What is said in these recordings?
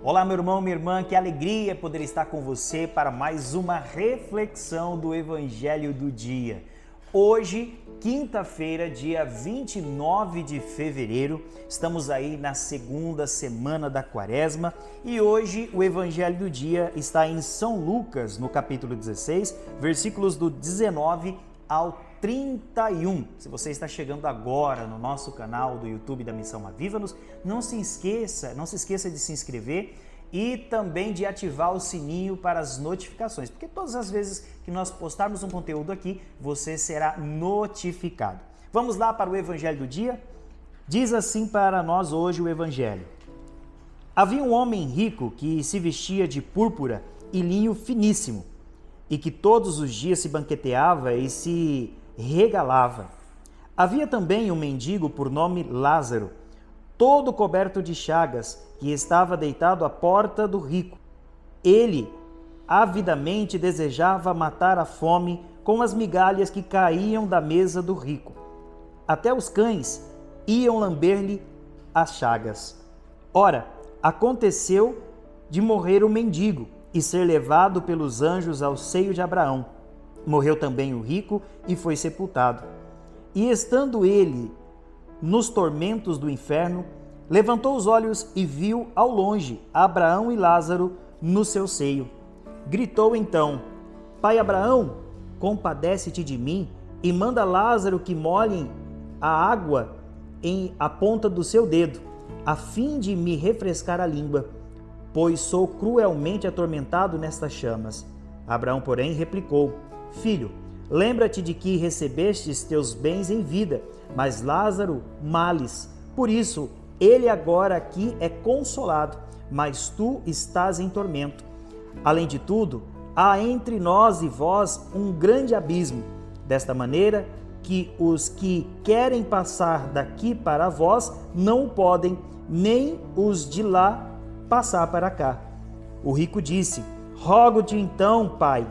Olá, meu irmão, minha irmã, que alegria poder estar com você para mais uma reflexão do Evangelho do Dia. Hoje, quinta-feira, dia 29 de fevereiro, estamos aí na segunda semana da Quaresma e hoje o Evangelho do Dia está em São Lucas, no capítulo 16, versículos do 19 ao 31. Se você está chegando agora no nosso canal do YouTube da Missão Aviva-nos, não se esqueça de se inscrever e também de ativar o sininho para as notificações, porque todas as vezes que nós postarmos um conteúdo aqui, você será notificado. Vamos lá para o Evangelho do dia? Diz assim para nós hoje o Evangelho. Havia um homem rico que se vestia de púrpura e linho finíssimo, e que todos os dias se banqueteava e se regalava. Havia também um mendigo por nome Lázaro, todo coberto de chagas, que estava deitado à porta do rico. Ele avidamente desejava matar a fome com as migalhas que caíam da mesa do rico. Até os cães iam lamber-lhe as chagas. Ora, aconteceu de morrer o mendigo e ser levado pelos anjos ao seio de Abraão. Morreu também o rico e foi sepultado. E estando ele nos tormentos do inferno, levantou os olhos e viu ao longe Abraão e Lázaro no seu seio. Gritou então: Pai Abraão, compadece-te de mim e manda Lázaro que molhe a água em a ponta do seu dedo, a fim de me refrescar a língua, pois sou cruelmente atormentado nestas chamas. Abraão, porém, replicou: Filho, lembra-te de que recebestes teus bens em vida, mas Lázaro males. Por isso, ele agora aqui é consolado, mas tu estás em tormento. Além de tudo, há entre nós e vós um grande abismo, desta maneira que os que querem passar daqui para vós não podem, nem os de lá passar para cá. O rico disse: Rogo-te então, pai,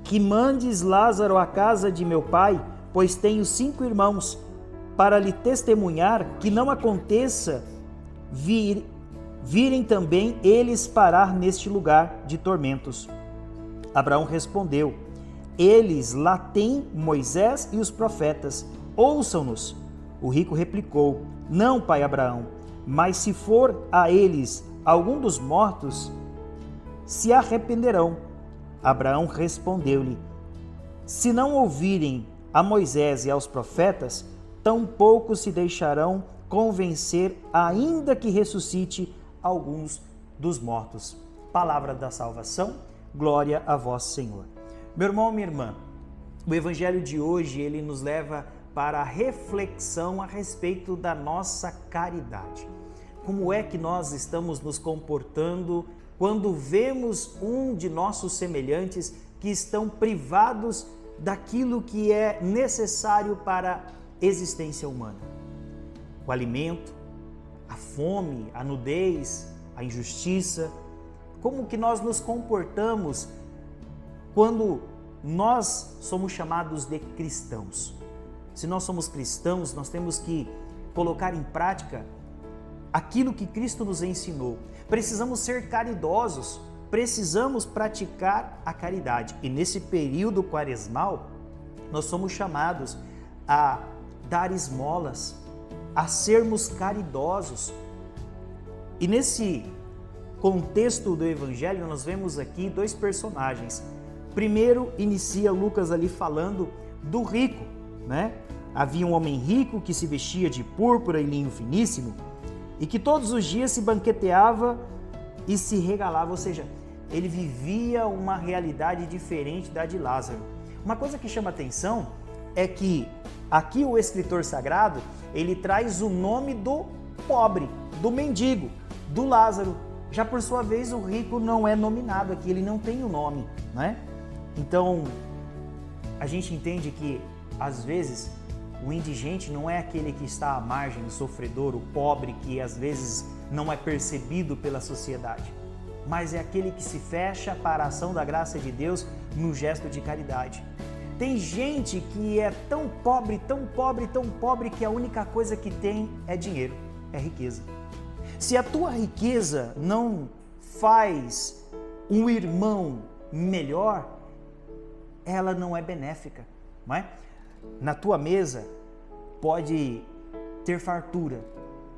que mandes Lázaro à casa de meu pai, pois tenho 5 irmãos, para lhe testemunhar que não aconteça virem também eles parar neste lugar de tormentos. Abraão respondeu: Eles lá têm Moisés e os profetas, ouçam-nos. O rico replicou: Não, pai Abraão, mas se for a eles algum dos mortos, se arrependerão. Abraão respondeu-lhe: Se não ouvirem a Moisés e aos profetas, tampouco se deixarão convencer, ainda que ressuscite alguns dos mortos. Palavra da salvação, glória a vós, Senhor. Meu irmão, minha irmã, o Evangelho de hoje, ele nos leva para a reflexão a respeito da nossa caridade. Como é que nós estamos nos comportando quando vemos um de nossos semelhantes que estão privados daquilo que é necessário para a existência humana? O alimento, a fome, a nudez, a injustiça. Como que nós nos comportamos quando nós somos chamados de cristãos? Se nós somos cristãos, nós temos que colocar em prática aquilo que Cristo nos ensinou. Precisamos ser caridosos, precisamos praticar a caridade. E nesse período quaresmal, nós somos chamados a dar esmolas, a sermos caridosos. E nesse contexto do Evangelho, nós vemos aqui 2 personagens. Primeiro, inicia Lucas ali falando do rico, né? Havia um homem rico que se vestia de púrpura e linho finíssimo e que todos os dias se banqueteava e se regalava, ou seja, ele vivia uma realidade diferente da de Lázaro. Uma coisa que chama atenção é que aqui o escritor sagrado, ele traz o nome do pobre, do mendigo, do Lázaro. Já por sua vez, o rico não é nominado aqui, ele não tem o nome, né? Então, a gente entende que, às vezes, o indigente não é aquele que está à margem, o sofredor, o pobre, que às vezes não é percebido pela sociedade, mas é aquele que se fecha para a ação da graça de Deus no gesto de caridade. Tem gente que é tão pobre, tão pobre, tão pobre que a única coisa que tem é dinheiro, é riqueza. Se a tua riqueza não faz um irmão melhor, ela não é benéfica, não é? Na tua mesa pode ter fartura,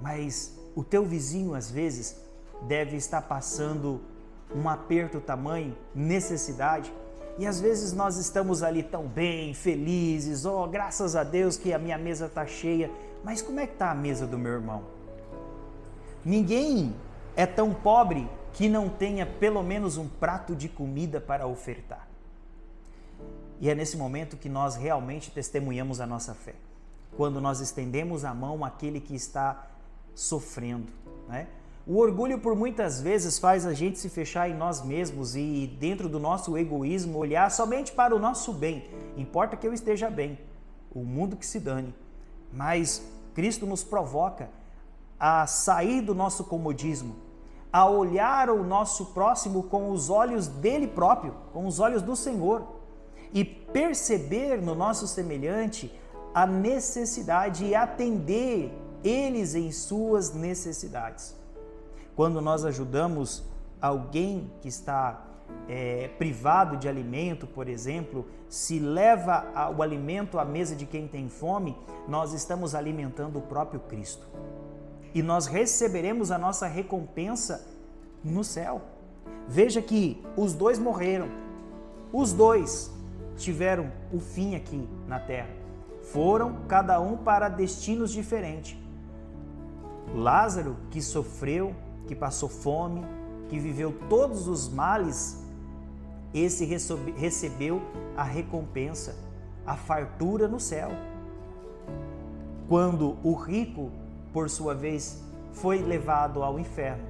mas o teu vizinho às vezes deve estar passando um aperto tamanho, necessidade, e às vezes nós estamos ali tão bem, felizes, graças a Deus que a minha mesa está cheia, mas como é que está a mesa do meu irmão? Ninguém é tão pobre que não tenha pelo menos um prato de comida para ofertar. E é nesse momento que nós realmente testemunhamos a nossa fé, quando nós estendemos a mão àquele que está sofrendo, né? O orgulho por muitas vezes faz a gente se fechar em nós mesmos e dentro do nosso egoísmo olhar somente para o nosso bem. Importa que eu esteja bem, o mundo que se dane. Mas Cristo nos provoca a sair do nosso comodismo, a olhar o nosso próximo com os olhos dele próprio, com os olhos do Senhor, e perceber no nosso semelhante a necessidade e atender eles em suas necessidades. Quando nós ajudamos alguém que está privado de alimento, por exemplo, se leva o alimento à mesa de quem tem fome, nós estamos alimentando o próprio Cristo. E nós receberemos a nossa recompensa no céu. Veja que os dois morreram, os dois tiveram o fim aqui na terra. Foram cada um para destinos diferentes. Lázaro, que sofreu, que passou fome, que viveu todos os males, esse recebeu a recompensa, a fartura no céu. Quando o rico, por sua vez, foi levado ao inferno,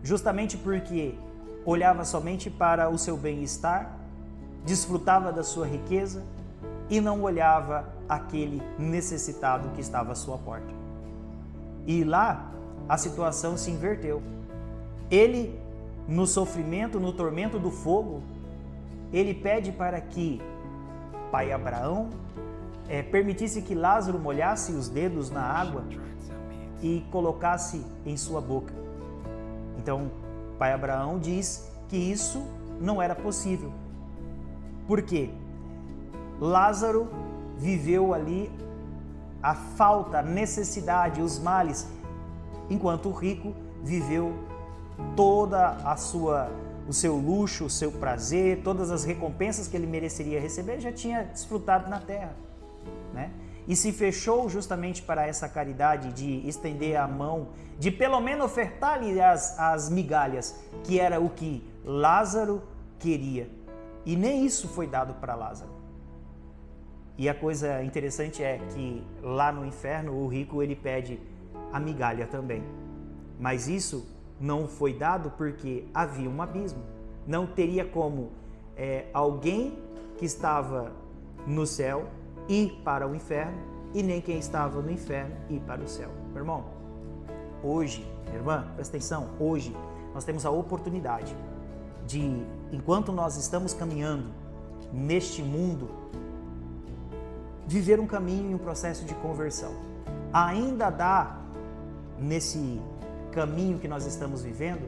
justamente porque olhava somente para o seu bem-estar, desfrutava da sua riqueza e não olhava aquele necessitado que estava à sua porta. E lá a situação se inverteu. Ele, no sofrimento, no tormento do fogo, ele pede para que pai Abraão permitisse que Lázaro molhasse os dedos na água e colocasse em sua boca. Então, pai Abraão diz que isso não era possível. Por quê? Lázaro viveu ali a falta, a necessidade, os males, enquanto o rico viveu toda o seu luxo, o seu prazer, todas as recompensas que ele mereceria receber, já tinha desfrutado na terra, né? E se fechou justamente para essa caridade de estender a mão, de pelo menos ofertar-lhe as migalhas, que era o que Lázaro queria. E nem isso foi dado para Lázaro. E a coisa interessante é que lá no inferno o rico ele pede a migalha também. Mas isso não foi dado porque havia um abismo. Não teria como alguém que estava no céu ir para o inferno e nem quem estava no inferno ir para o céu. Meu irmão, hoje, minha irmã, presta atenção, hoje nós temos a oportunidade de, enquanto nós estamos caminhando neste mundo, viver um caminho e um processo de conversão. Ainda dá, nesse caminho que nós estamos vivendo,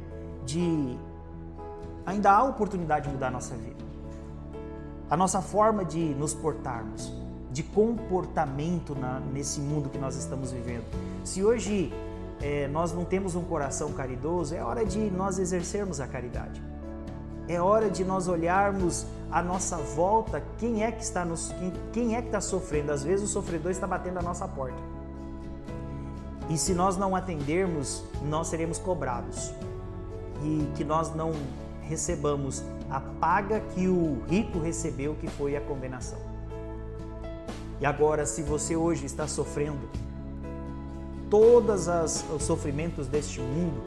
ainda há oportunidade de mudar a nossa vida. A nossa forma de nos portarmos, de comportamento nesse mundo que nós estamos vivendo. Se hoje nós não temos um coração caridoso, é hora de nós exercermos a caridade. É hora de nós olharmos à nossa volta quem é que está sofrendo. Às vezes o sofredor está batendo a nossa porta. E se nós não atendermos, nós seremos cobrados. E que nós não recebamos a paga que o rico recebeu, que foi a condenação. E agora, se você hoje está sofrendo todos os sofrimentos deste mundo,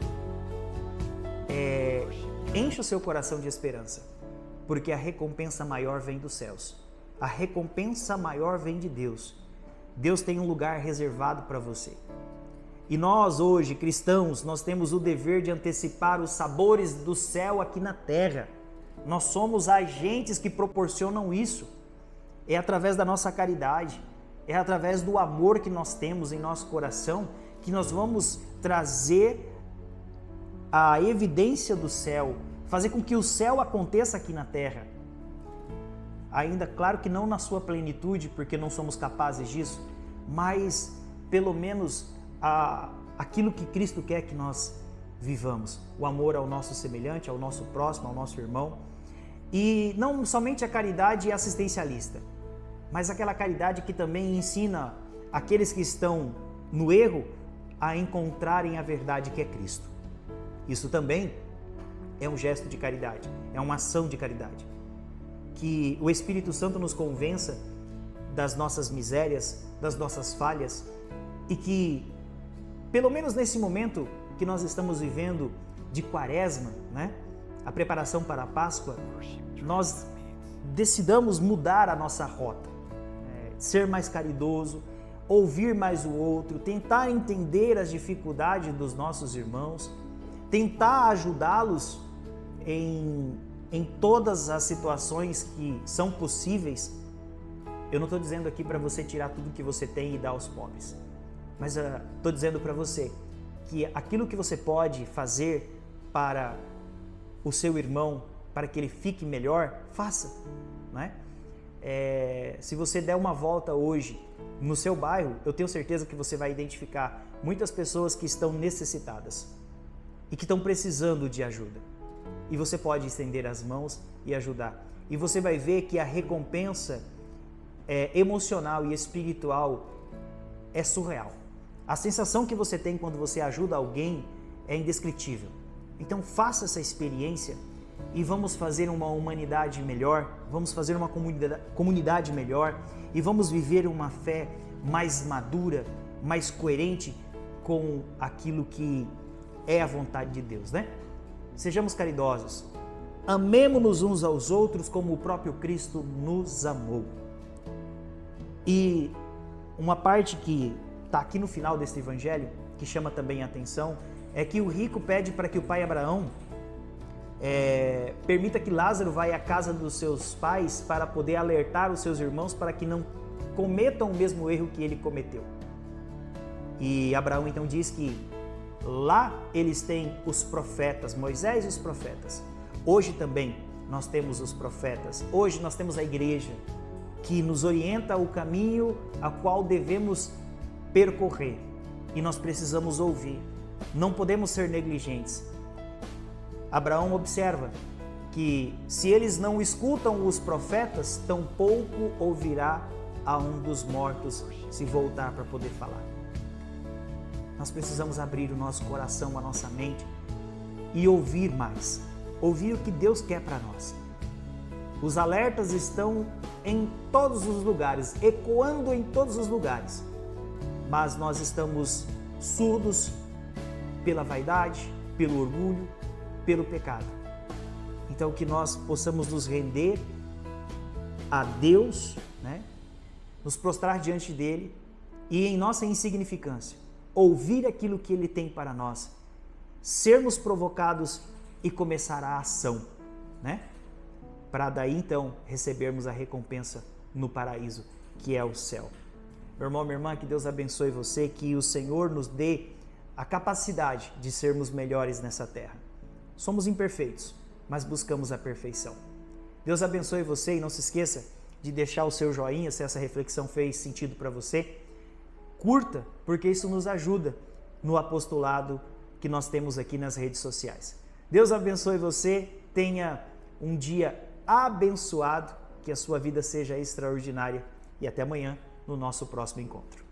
enche o seu coração de esperança, porque a recompensa maior vem dos céus. A recompensa maior vem de Deus. Deus tem um lugar reservado para você. E nós hoje, cristãos, nós temos o dever de antecipar os sabores do céu aqui na terra. Nós somos agentes que proporcionam isso. É através da nossa caridade, é através do amor que nós temos em nosso coração que nós vamos trazer a evidência do céu, fazer com que o céu aconteça aqui na terra. Ainda, claro que não na sua plenitude, porque não somos capazes disso, mas pelo menos aquilo que Cristo quer que nós vivamos. O amor ao nosso semelhante, ao nosso próximo, ao nosso irmão. E não somente a caridade assistencialista, mas aquela caridade que também ensina aqueles que estão no erro a encontrarem a verdade que é Cristo. Isso também é um gesto de caridade, é uma ação de caridade. Que o Espírito Santo nos convença das nossas misérias, das nossas falhas e que, pelo menos nesse momento que nós estamos vivendo de Quaresma, né? A preparação para a Páscoa, nós decidamos mudar a nossa rota, ser mais caridoso, ouvir mais o outro, tentar entender as dificuldades dos nossos irmãos, tentar ajudá-los em todas as situações que são possíveis. Eu não estou dizendo aqui para você tirar tudo que você tem e dar aos pobres, mas estou dizendo para você que aquilo que você pode fazer para o seu irmão, para que ele fique melhor, faça, né? Se você der uma volta hoje no seu bairro, eu tenho certeza que você vai identificar muitas pessoas que estão necessitadas e que estão precisando de ajuda. E você pode estender as mãos e ajudar. E você vai ver que a recompensa emocional e espiritual é surreal. A sensação que você tem quando você ajuda alguém é indescritível. Então faça essa experiência e vamos fazer uma humanidade melhor, vamos fazer uma comunidade melhor e vamos viver uma fé mais madura, mais coerente com aquilo que é a vontade de Deus, né? Sejamos caridosos, amemo-nos uns aos outros como o próprio Cristo nos amou. E uma parte que está aqui no final desse evangelho, que chama também a atenção, é que o rico pede para que o pai Abraão permita que Lázaro vá à casa dos seus pais para poder alertar os seus irmãos para que não cometam o mesmo erro que ele cometeu. E Abraão então diz que lá eles têm os profetas, Moisés e os profetas. Hoje também nós temos os profetas, hoje nós temos a igreja que nos orienta o caminho a qual devemos percorrer e nós precisamos ouvir, não podemos ser negligentes. Abraão observa que se eles não escutam os profetas, tampouco ouvirá a um dos mortos se voltar para poder falar. Nós precisamos abrir o nosso coração, a nossa mente e ouvir mais, ouvir o que Deus quer para nós. Os alertas estão em todos os lugares, ecoando em todos os lugares, mas nós estamos surdos pela vaidade, pelo orgulho, pelo pecado. Então que nós possamos nos render a Deus, né? Nos prostrar diante dele e em nossa insignificância, ouvir aquilo que ele tem para nós, sermos provocados e começar a ação, né? Para daí então recebermos a recompensa no paraíso, que é o céu. Meu irmão, minha irmã, que Deus abençoe você, que o Senhor nos dê a capacidade de sermos melhores nessa terra. Somos imperfeitos, mas buscamos a perfeição. Deus abençoe você e não se esqueça de deixar o seu joinha se essa reflexão fez sentido para você. Curta, porque isso nos ajuda no apostolado que nós temos aqui nas redes sociais. Deus abençoe você, tenha um dia abençoado, que a sua vida seja extraordinária e até amanhã no nosso próximo encontro.